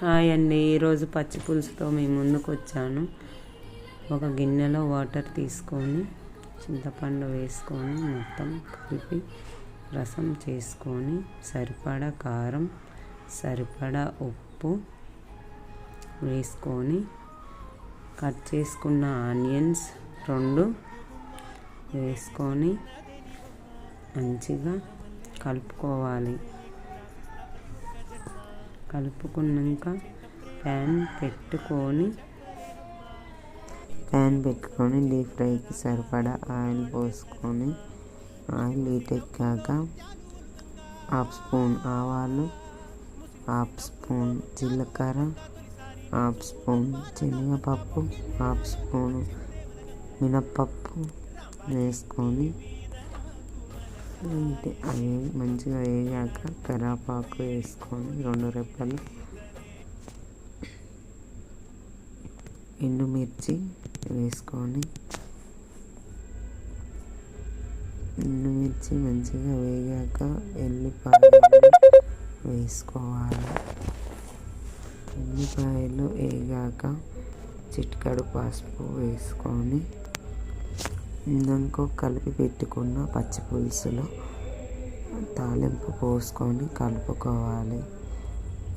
Hi అండి, ఈరోజు పచ్చి పులుసుతో మీ ముందుకు వచ్చాను. ఒక గిన్నెలో వాటర్ తీసుకొని చింతపండు వేసుకొని మొత్తం కలిపి రసం చేసుకొని సరిపడా కారం, సరిపడా ఉప్పు వేసుకొని కట్ చేసుకున్న ఆనియన్స్ 2 వేసుకొని మంచిగా కలుపుకోవాలి. కలుపుకున్నాక ప్యాన్ పెట్టుకొని డీప్ ఫ్రైకి సరిపడా ఆయిల్ పోసుకొని ఆయిల్ హీటెక్కాక 1/2 స్పూన్ ఆవాలు, 1/2 స్పూన్ జీలకర్ర, 1/2 స్పూన్ శనగపప్పు, 1/2 స్పూన్ మినప్పప్పు వేసుకొని అవి మంచిగా వేగాక కరివేపాకు వేసుకొని 2 రెబ్బలు ఎండుమిర్చి వేసుకొని ఎండుమిర్చి మంచిగా వేగాక ఎల్లిపాయలు వేసుకోవాలి. ఎల్లిపాయలు వేగాక చిటికెడు పసుపు వేసుకొని ఇందాక కలిపి పెట్టుకున్న పచ్చి పులుసులో తాలింపు పోసుకొని కలుపుకోవాలి.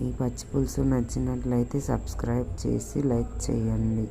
ఈ పచ్చి పులుసు నచ్చినట్లయితే సబ్స్క్రైబ్ చేసి లైక్ చేయండి.